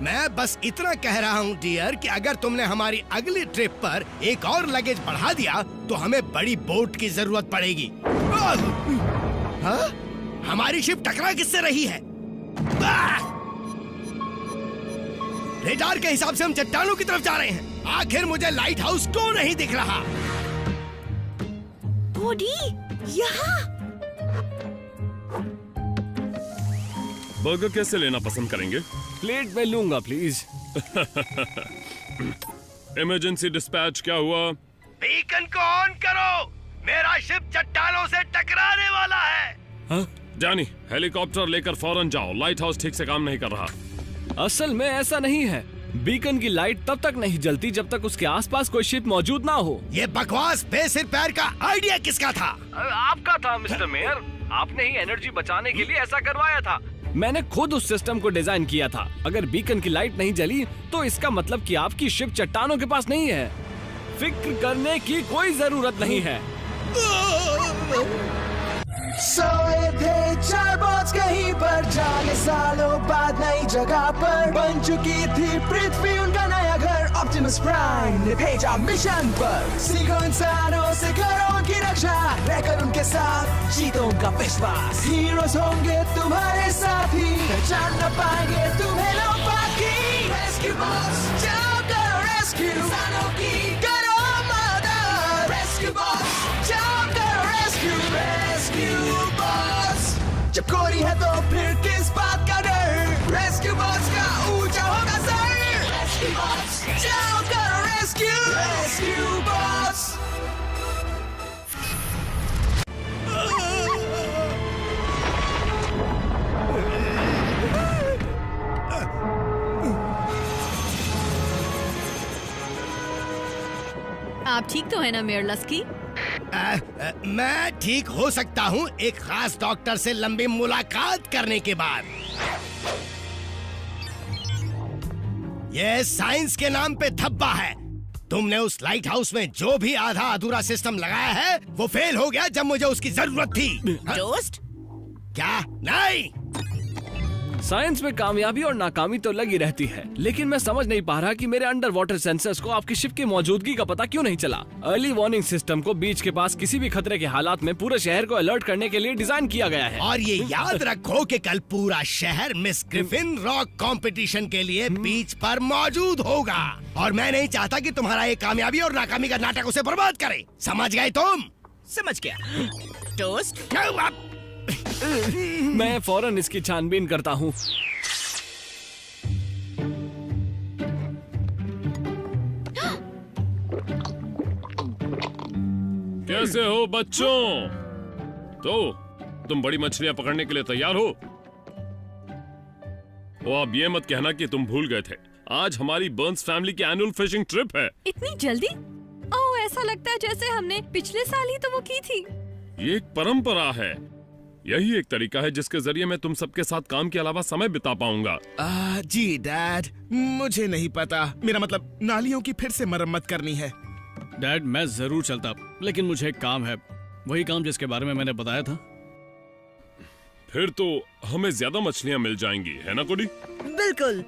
मैं बस इतना कह रहा हूँ डियर कि अगर तुमने हमारी अगली ट्रिप पर एक और लगेज बढ़ा दिया तो हमें बड़ी बोट की जरूरत पड़ेगी। हाँ? हमारी शिप टकरा किससे रही है? रेडार के हिसाब से हम चट्टानों की तरफ जा रहे हैं। आखिर मुझे लाइट हाउस क्यों नहीं दिख रहा? कोडी, यहाँ। बर्गर कैसे लेना पसंद करेंगे? प्लेट में लूंगा प्लीज। इमरजेंसी डिस्पैच क्या हुआ? बीकन को ऑन करो, मेरा शिप चट्टानों से टकराने वाला है। हाँ? डैनी, हेलीकॉप्टर लेकर फौरन जाओ, लाइट हाउस ठीक से काम नहीं कर रहा। असल में ऐसा नहीं है, बीकन की लाइट तब तक नहीं जलती जब तक उसके आसपास कोई शिप मौजूद ना हो। ये बकवास बेसिर पैर का आइडिया किसका था? आपका था मिस्टर मेयर, आपने ही एनर्जी बचाने के लिए ऐसा करवाया था। मैंने खुद उस सिस्टम को डिजाइन किया था। अगर बीकन की लाइट नहीं जली तो इसका मतलब कि आपकी शिप चट्टानों के पास नहीं है। फिक्र करने की कोई जरूरत नहीं है। सोए थे चार बॉट्स कहीं पर, जाने सालों बाद नई जगह पर बन चुकी थी पृथ्वी उनका नया घर। ऑप्टिमस प्राइम ने भेजा मिशन पर, सीखो इंसानों से करो की रक्षा, रहकर उनके साथ जीतो उनका विश्वास। हीरोज होंगे तुम्हारे साथी, पहचान न पाएंगे तुम्हें लोग बाकी। रेस्क्यू बॉस जाओ करो रेस्क्यू, इंसानों की करो मदद। रेस्क्यू बॉस जाओ करो रेस्क्यू, रेस्क्यू बॉस। जब कोरी है तो फिर किस बात का डर, रेस्क्यू बॉस का ऊंचा होगा सर। रेस्क्यू बॉस जाओ करो रेस्क्यू, रेस्क्यू बॉस। आप ठीक तो है ना मेयर लस्की? मैं ठीक हो सकता हूँ एक खास डॉक्टर से लंबी मुलाकात करने के बाद। ये साइंस के नाम पे धब्बा है। तुमने उस लाइट हाउस में जो भी आधा अधूरा सिस्टम लगाया है वो फेल हो गया जब मुझे उसकी जरूरत थी। टोस्ट? क्या? नहीं। साइंस में कामयाबी और नाकामी तो लगी रहती है, लेकिन मैं समझ नहीं पा रहा कि मेरे अंडर वाटर सेंसर्स को आपकी शिप की मौजूदगी का पता क्यों नहीं चला। अर्ली वार्निंग सिस्टम को बीच के पास किसी भी खतरे के हालात में पूरे शहर को अलर्ट करने के लिए डिजाइन किया गया है। और ये याद रखो कि कल पूरा शहर मिस ग्रिफिन रॉक कंपटीशन के लिए बीच पर मौजूद होगा, और मैं नहीं चाहता कि तुम्हारा ये कामयाबी और नाकामी का नाटक उसे बर्बाद करे। समझ गए तुम? समझ गया। टोस्ट? मैं फौरन इसकी छानबीन करता हूँ। कैसे हो बच्चों? तो तुम बड़ी मछलियां पकड़ने के लिए तैयार हो? वो अब ये मत कहना कि तुम भूल गए थे, आज हमारी बर्न्स फैमिली की एनुअल फिशिंग ट्रिप है। इतनी जल्दी? ओह, ऐसा लगता है जैसे हमने पिछले साल ही तो वो की थी। ये एक परंपरा है, यही एक तरीका है जिसके जरिए मैं तुम सबके साथ काम के अलावा समय बिता पाऊंगा। जी डैड, मुझे नहीं पता। मेरा मतलब नालियों की फिर से मरम्मत करनी है। डैड, मैं जरूर चलता, लेकिन मुझे एक काम है, वही काम जिसके बारे में मैंने बताया था। फिर तो हमें ज्यादा मछलियां मिल जाएंगी, है ना कोडी? बिल्कुल।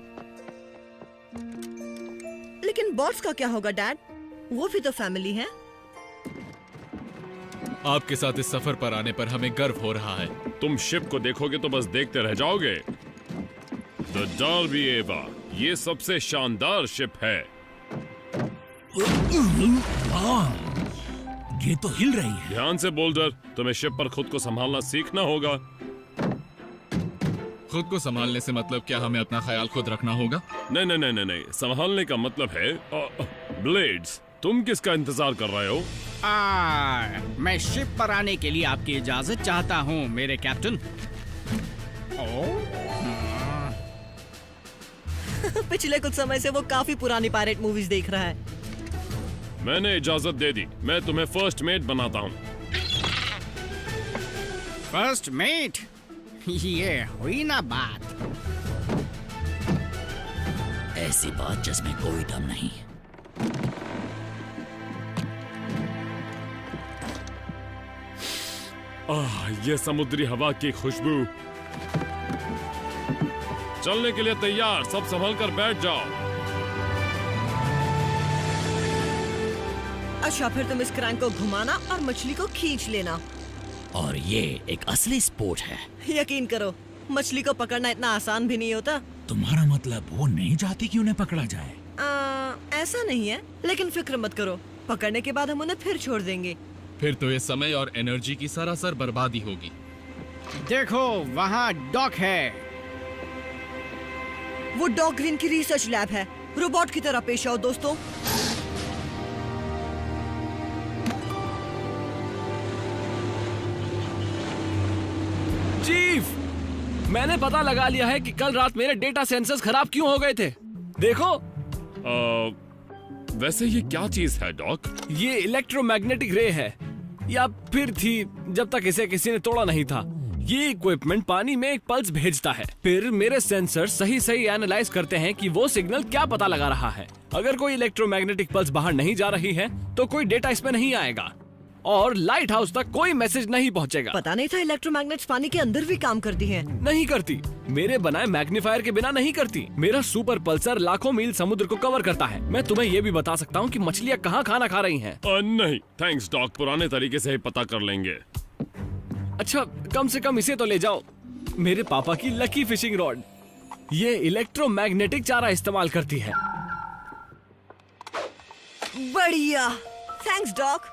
लेकिन बॉस का क्या होगा डैड? वो भी तो फैमिली है। आपके साथ इस सफर पर आने पर हमें गर्व हो रहा है। तुम शिप को देखोगे तो बस देखते रह जाओगे। द डार्बी एवा, ये सबसे शानदार शिप है। ये तो हिल रही है। ध्यान से बोल्डर, तुम्हें शिप पर खुद को संभालना सीखना होगा। खुद को संभालने से मतलब क्या हमें अपना ख्याल खुद रखना होगा? नहीं नहीं नहीं नहीं, संभालने का मतलब है ब्लेड्स। तुम किसका इंतजार कर रहे हो? मैं शिप पर आने के लिए आपकी इजाजत चाहता हूँ मेरे कैप्टन। पिछले कुछ समय से वो काफी पुरानी पायरेट मूवीज देख रहा है। मैंने इजाजत दे दी, मैं तुम्हें फर्स्ट मेट बनाता हूँ। First mate? ये हुई ना बात। ऐसी बात जिसमें कोई दम नहीं। ये समुद्री हवा की खुशबू। चलने के लिए तैयार, सब संभल कर बैठ जाओ। अच्छा, फिर तुम इस क्रैंक को घुमाना और मछली को खींच लेना। और ये एक असली स्पोर्ट है। यकीन करो, मछली को पकड़ना इतना आसान भी नहीं होता। तुम्हारा मतलब वो नहीं चाहती कि उन्हें पकड़ा जाए? ऐसा नहीं है, लेकिन फिक्र मत करो, पकड़ने के बाद हम उन्हें फिर छोड़ देंगे। फिर तो ये समय और एनर्जी की सरासर बर्बादी होगी। देखो वहाँ डॉक है। वो डॉग ग्रीन की रिसर्च लैब है। रोबोट की तरह पेश आओ दोस्तों। चीफ, मैंने पता लगा लिया है कि कल रात मेरे डेटा सेंसर्स खराब क्यों हो गए थे। देखो। वैसे ये क्या चीज है डॉक? ये इलेक्ट्रोमैग्नेटिक रे है, या फिर थी जब तक इसे किसी ने तोड़ा नहीं था। ये इक्विपमेंट पानी में एक पल्स भेजता है, फिर मेरे सेंसर सही सही एनालाइज करते हैं कि वो सिग्नल क्या पता लगा रहा है। अगर कोई इलेक्ट्रोमैग्नेटिक पल्स बाहर नहीं जा रही है तो कोई डेटा इसमें नहीं आएगा और लाइट हाउस तक कोई मैसेज नहीं पहुंचेगा। पता नहीं था इलेक्ट्रोमैग्नेट्स पानी के अंदर भी काम करती हैं। नहीं करती, मेरे बनाए मैग्नीफायर के बिना नहीं करती। मेरा सुपर पल्सर लाखों मील समुद्र को कवर करता है। मैं तुम्हें ये भी बता सकता हूँ कि मछलियाँ कहाँ खाना खा रही हैं। नहीं थैंक्स डॉक, पुराने तरीके से ही पता कर लेंगे। अच्छा, कम से कम इसे तो ले जाओ। मेरे पापा की लकी फिशिंग रॉड, ये इलेक्ट्रोमैग्नेटिक चारा इस्तेमाल करती है। बढ़िया, थैंक्स डॉक।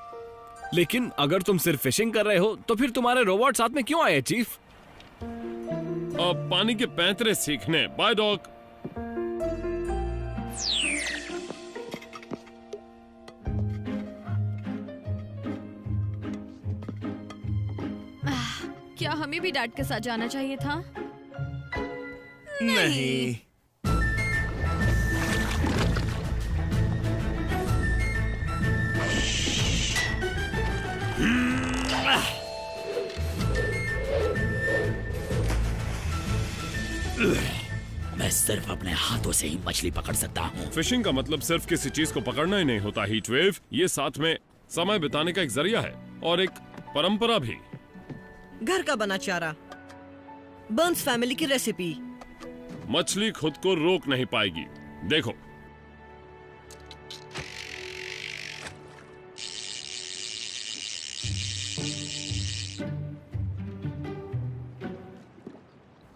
लेकिन अगर तुम सिर्फ फिशिंग कर रहे हो तो फिर तुम्हारे रोबोट साथ में क्यों आए चीफ? पानी के पैंतरे सीखने। Bye doc. क्या हमें भी डैड के साथ जाना चाहिए था? नहीं। मैं सिर्फ अपने हाथों से ही मछली पकड़ सकता हूँ। फिशिंग का मतलब सिर्फ किसी चीज को पकड़ना ही नहीं होता हीटवेव, ये साथ में समय बिताने का एक जरिया है और एक परंपरा भी। घर का बना चारा, बर्न्स फैमिली की रेसिपी। मछली खुद को रोक नहीं पाएगी। देखो,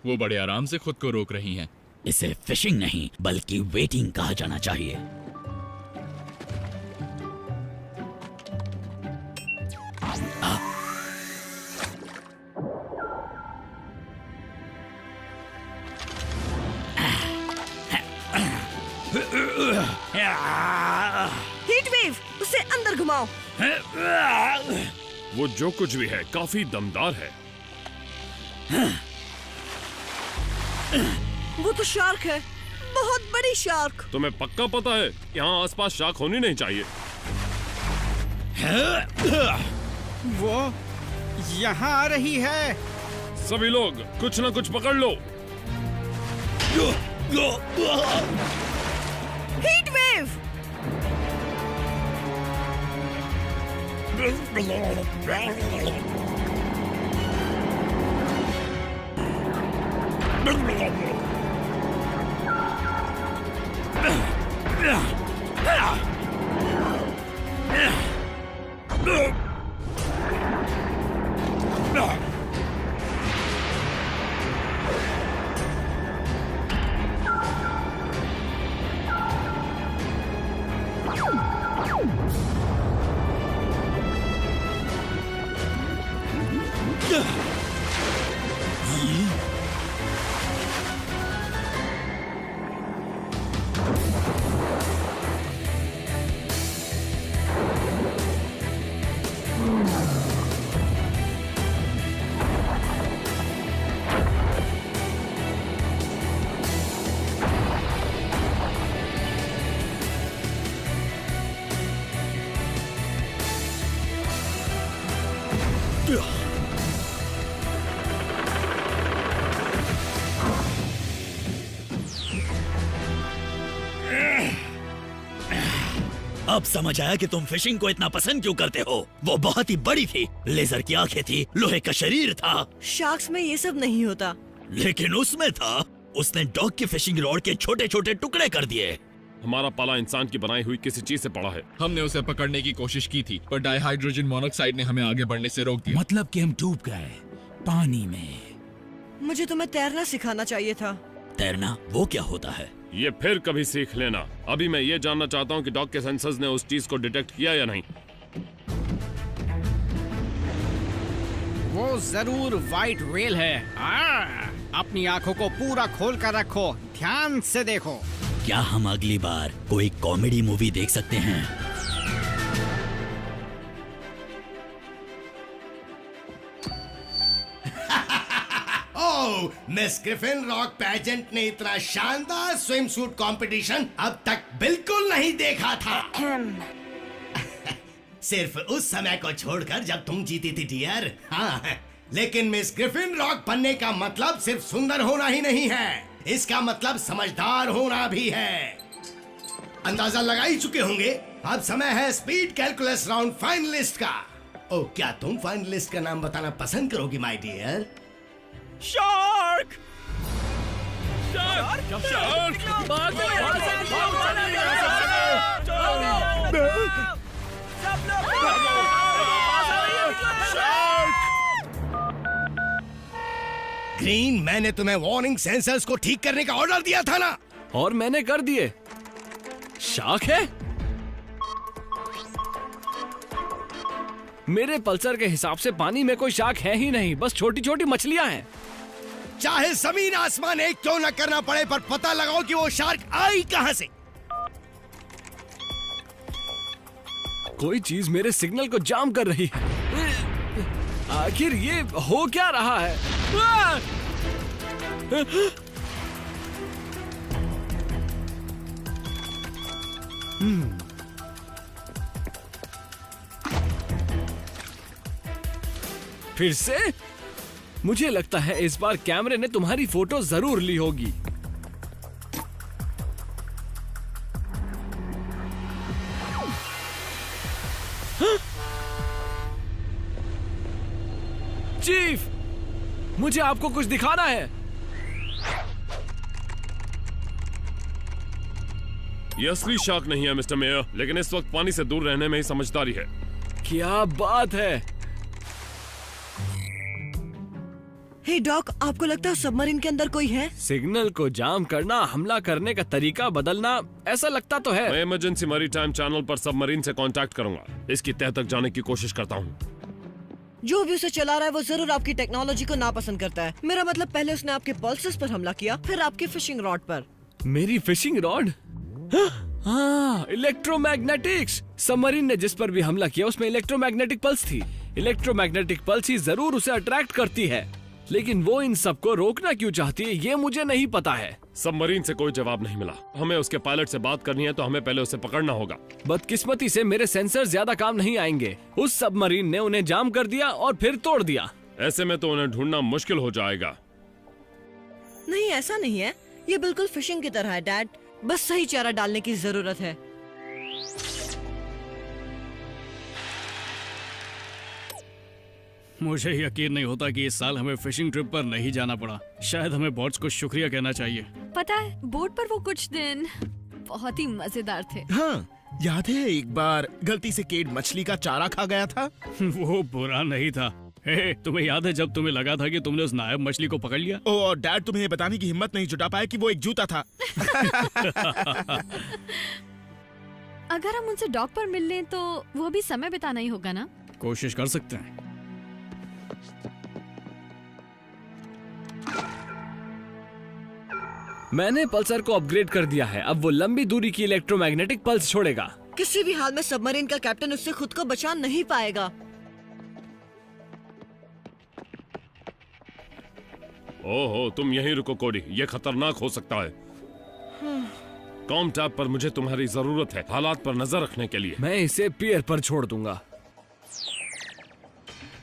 वो बड़े आराम से खुद को रोक रही हैं। इसे फिशिंग नहीं बल्कि वेटिंग कहा जाना चाहिए। हीट वेव, उसे अंदर घुमाओ। वो जो कुछ भी है काफी दमदार है। वो तो शार्क है, बहुत बड़ी शार्क। तुम्हें पक्का पता है यहाँ आसपास शार्क होनी नहीं चाहिए। वो यहाँ आ रही है। सभी लोग कुछ ना कुछ पकड़ लो। Heat wave. अब समझ आया कि तुम फिशिंग को इतना पसंद क्यों करते हो। वो बहुत ही बड़ी थी, लेजर की आंखें थी, लोहे का शरीर था। शार्क्स में ये सब नहीं होता। लेकिन उसमें था। उसने डॉग की फिशिंग रॉड के छोटे छोटे टुकड़े कर दिए। हमारा पाला इंसान की बनाई हुई किसी चीज से पड़ा है। हमने उसे पकड़ने की कोशिश की थी, पर डाइहाइड्रोजन मोनोक्साइड ने हमें आगे बढ़ने से रोक दिया। मतलब कि हम डूब गए पानी में। मुझे तुम्हें तैरना सिखाना चाहिए था। तैरना वो क्या होता है? ये फिर कभी सीख लेना। अभी मैं ये जानना चाहता हूँ कि डॉग के सेंसर्स ने उस चीज को डिटेक्ट किया या नहीं। वो जरूर व्हाइट व्हेल है। अपनी आंखों को पूरा खोल कर रखो, ध्यान से देखो। क्या हम अगली बार कोई कॉमेडी मूवी देख सकते हैं? ओह, मिस ग्रिफिन रॉक पैजेंट ने इतना शानदार स्विम सूट कंपटीशन अब तक बिल्कुल नहीं देखा था। सिर्फ उस समय को छोड़कर जब तुम जीती थी डियर। हाँ, लेकिन मिस ग्रिफिन रॉक बनने का मतलब सिर्फ सुंदर होना ही नहीं है, इसका मतलब समझदार होना भी है। अंदाजा लगा ही चुके होंगे, अब समय है स्पीड कैलकुलस राउंड फाइनलिस्ट का। ओह, क्या तुम फाइनलिस्ट का नाम बताना पसंद करोगी माय डियर? शार्क! ग्रीन, मैंने तुम्हें वार्निंग सेंसर्स को ठीक करने का ऑर्डर दिया था ना? और मैंने कर दिए। शार्क है? मेरे पल्सर के हिसाब से पानी में कोई शार्क है ही नहीं, बस छोटी छोटी मछलियां हैं। चाहे जमीन आसमान एक क्यों न करना पड़े, पर पता लगाओ कि वो शार्क आई कहां से। कोई चीज मेरे सिग्नल को जाम कर रही है। आखिर ये हो क्या रहा है? फिर से? मुझे लगता है इस बार कैमरे ने तुम्हारी फोटो जरूर ली होगी। चीफ, मुझे आपको कुछ दिखाना है। ये असली शार्क नहीं है मिस्टर मेयर, लेकिन इस वक्त पानी से दूर रहने में ही समझदारी है। क्या बात है। हे डॉक, आपको लगता है सबमरीन के अंदर कोई है? सिग्नल को जाम करना, हमला करने का तरीका बदलना, ऐसा लगता तो है। मैं इमरजेंसी मैरीटाइम चैनल पर सबमरीन से कांटेक्ट करूंगा, इसकी तह तक जाने की कोशिश करता हूँ। जो भी उसे चला रहा है वो जरूर आपकी टेक्नोलॉजी को नापसंद करता है। मेरा मतलब पहले उसने आपके पल्सेस पर हमला किया, फिर आपकी फिशिंग रॉड पर। मेरी फिशिंग रॉड? हाँ, इलेक्ट्रोमैग्नेटिक्स। सबमरीन ने जिस पर भी हमला किया उसमें इलेक्ट्रोमैग्नेटिक पल्स थी। इलेक्ट्रोमैग्नेटिक पल्स ही जरूर उसे अट्रैक्ट करती है, लेकिन वो इन सबको रोकना क्यों चाहती है ये मुझे नहीं पता है। सबमरीन से कोई जवाब नहीं मिला। हमें उसके पायलट से बात करनी है तो हमें पहले उसे पकड़ना होगा। बदकिस्मती से मेरे सेंसर ज्यादा काम नहीं आएंगे। उस सबमरीन ने उन्हें जाम कर दिया और फिर तोड़ दिया। ऐसे में तो उन्हें ढूंढना मुश्किल हो जाएगा। नहीं, ऐसा नहीं है, ये बिल्कुल फिशिंग की तरह है डैड, बस सही चारा डालने की जरूरत है। मुझे यकीन नहीं होता कि इस साल हमें फिशिंग ट्रिप पर नहीं जाना पड़ा। शायद हमें बॉट्स को शुक्रिया कहना चाहिए। पता है, बोट पर वो कुछ दिन बहुत ही मजेदार थे। हाँ, याद है एक बार गलती से केट मछली का चारा खा गया था? वो बुरा नहीं था। हे, तुम्हें याद है जब तुम्हें लगा था कि तुमने उस नायब मछली को पकड़ लिया? ओ, और डैड तुम्हें बताने की हिम्मत नहीं जुटा पाया कि वो एक जूता था। अगर हम उनसे डॉक पर मिल लें तो वो भी समय बिताना ही होगा ना? कोशिश कर सकते हैं। मैंने पल्सर को अपग्रेड कर दिया है, अब वो लंबी दूरी की इलेक्ट्रोमैग्नेटिक पल्स छोड़ेगा। किसी भी हाल में सबमरीन का कैप्टन उससे खुद को बचा नहीं पाएगा। ओहो, तुम यहीं रुको कोडी, ये खतरनाक हो सकता है। कॉम टैप पर मुझे तुम्हारी जरूरत है, हालात पर नजर रखने के लिए। मैं इसे पियर पर छोड़ दूंगा।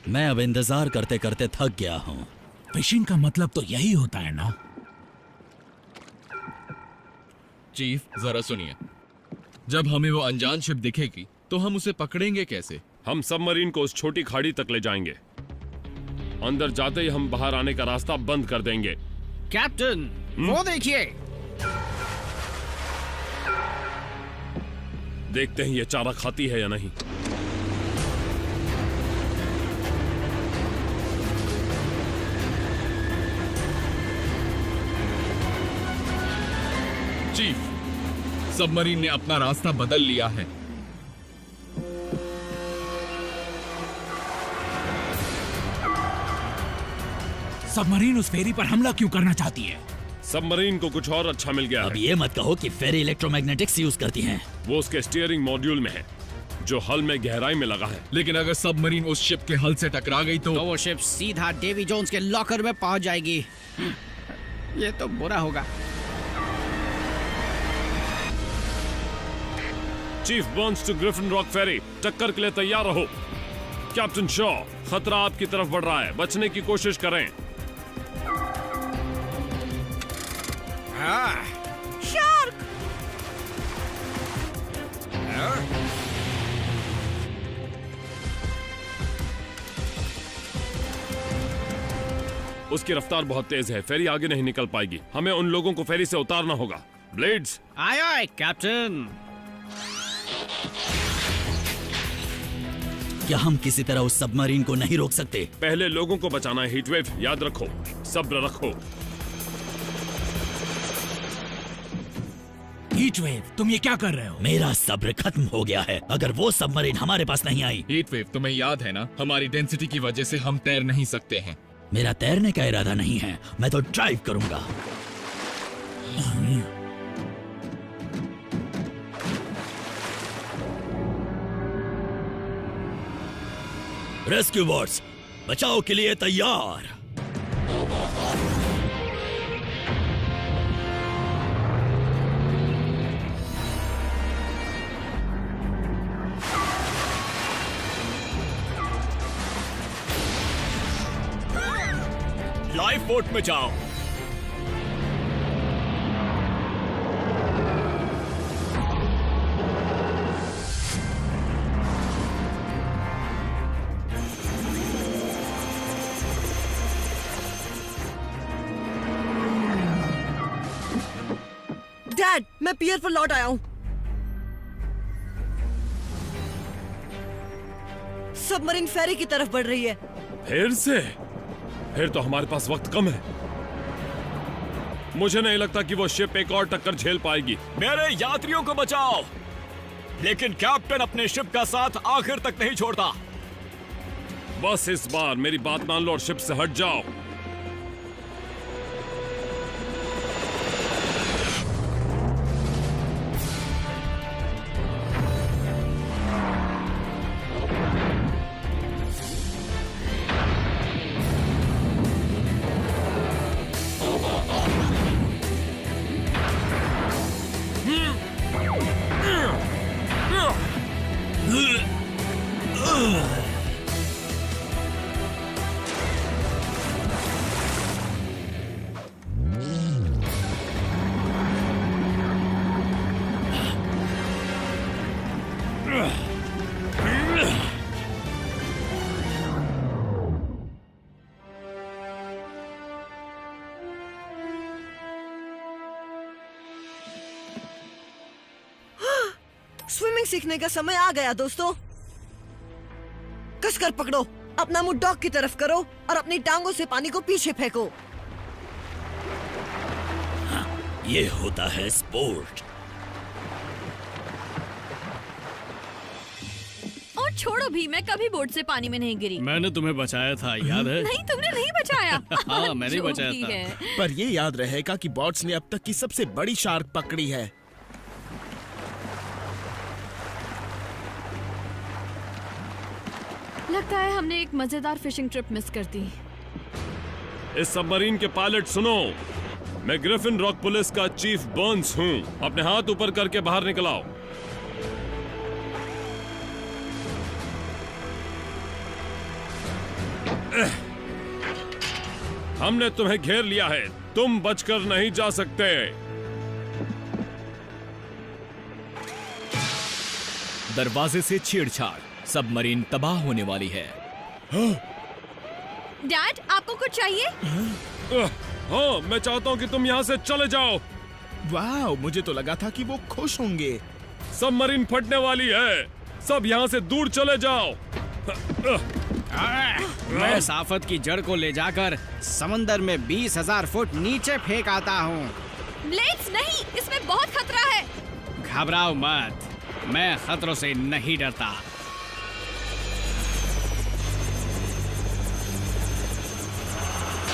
मैं अब इंतजार करते करते थक गया हूँ। फिशिंग का मतलब तो यही होता है ना? चीफ, जरा सुनिए। जब हमें वो अनजान शिप दिखेगी तो हम उसे पकड़ेंगे कैसे? हम सबमरीन को उस छोटी खाड़ी तक ले जाएंगे। अंदर जाते ही हम बाहर आने का रास्ता बंद कर देंगे। कैप्टन, वो देखिए। देखते हैं ये चारा खाती है या नहीं। चीफ, सबमरीन ने अपना रास्ता बदल लिया है। सबमरीन उस फेरी पर हमला क्यों करना चाहती है? सबमरीन को कुछ और अच्छा मिल गया है। अब ये मत कहो कि फेरी इलेक्ट्रोमैग्नेटिक्स यूज करती हैं। वो उसके स्टीयरिंग मॉड्यूल में है, जो हल में गहराई में लगा है। लेकिन अगर सबमरीन उस शिप के हल से टकरा गई तो वो शिप सीधा डेवी जोन्स के लॉकर में पहुंच जाएगी। ये तो बुरा होगा। Chief Burns to Griffin Rock ferry, टक्कर के लिए तैयार रहो। कैप्टन शॉ, खतरा आपकी तरफ बढ़ रहा है, बचने की कोशिश करें। शार्क! उसकी रफ्तार बहुत तेज है, फेरी आगे नहीं निकल पाएगी। हमें उन लोगों को फेरी से उतारना होगा। ब्लेड्स, आए आए कैप्टन। क्या हम किसी तरह उस सबमरीन को नहीं रोक सकते? पहले लोगों को बचाना है। हीटवेव, याद रखो, सब्र रखो। हीटवेव, तुम ये क्या कर रहे हो? मेरा सब्र खत्म हो गया है। अगर वो सबमरीन हमारे पास नहीं आई। हीटवेव, तुम्हें याद है ना, हमारी डेंसिटी की वजह से हम तैर नहीं सकते हैं। मेरा तैरने का इरादा नहीं है, मैं तो ड्राइव करूंगा। रेस्क्यू बोट्स, बचाव के लिए तैयार। लाइफ बोट में जाओ। डैड, मैं पियर पर लौट आया हूँ। सबमरीन फेरी की तरफ बढ़ रही है। फिर से? फिर तो हमारे पास वक्त कम है। मुझे नहीं लगता कि वो शिप एक और टक्कर झेल पाएगी। मेरे यात्रियों को बचाओ, लेकिन कैप्टन अपने शिप का साथ आखिर तक नहीं छोड़ता। बस इस बार मेरी बात मान लो और शिप से हट जाओ। स्विमिंग सीखने का समय आ गया दोस्तों। कसकर पकड़ो, अपना मुंह डॉग की तरफ करो और अपनी टांगों से पानी को पीछे फेंको। ये होता है स्पोर्ट। और छोड़ो भी, मैं कभी बोट से पानी में नहीं गिरी। मैंने तुम्हें बचाया था, याद है? नहीं, तुमने नहीं बचाया। हाँ, मैंने जो बचाया भी था। है। पर ये याद रहेगा कि बॉट्स ने अब तक की सबसे बड़ी शार्क पकड़ी है। लगता है हमने एक मजेदार फिशिंग ट्रिप मिस कर दी। इस सबमरीन के पायलट सुनो, मैं ग्रिफिन रॉक पुलिस का चीफ बर्न्स हूँ। अपने हाथ ऊपर करके बाहर निकल आओ। हमने तुम्हें घेर लिया है, तुम बचकर नहीं जा सकते। दरवाजे से छेड़छाड़, सबमरीन तबाह होने वाली है। डैड, आपको कुछ चाहिए? हाँ, मैं चाहता हूँ कि तुम यहाँ से चले जाओ। वाह, मुझे तो लगा था कि वो खुश होंगे। सबमरीन फटने वाली है, सब यहाँ से दूर चले जाओ। मैं इस आफत की जड़ को ले जाकर समंदर में 20,000 फुट नीचे फेंक आता हूँ। ब्लेड्स नहीं, इसमें बहुत खतरा है। घबराओ मत, मैं खतरों से नहीं डरता।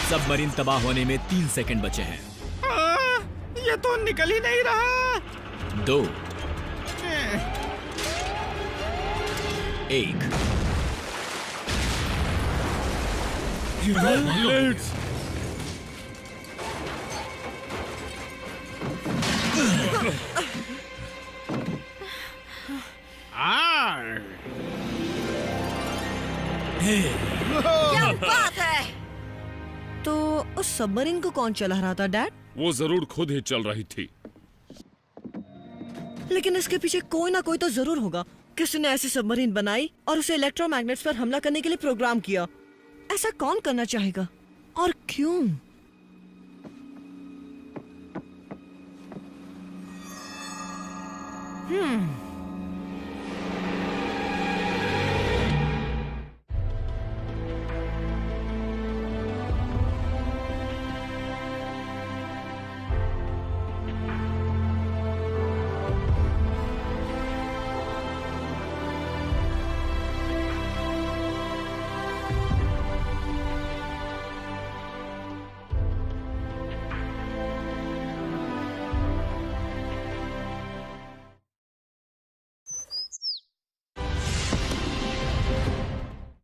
सबमरीन तबाह होने में 3 सेकंड बचे हैं। ये तो निकल ही नहीं रहा। 2 1 ब्लेड्स! क्या बात है? तो उस सबमरीन को कौन चला रहा था डैड? वो जरूर खुद ही चल रही थी। लेकिन इसके पीछे कोई ना कोई तो जरूर होगा। किसी ने ऐसी सबमरीन बनाई और उसे इलेक्ट्रोमैग्नेट्स पर हमला करने के लिए प्रोग्राम किया। ऐसा कौन करना चाहेगा और क्यों?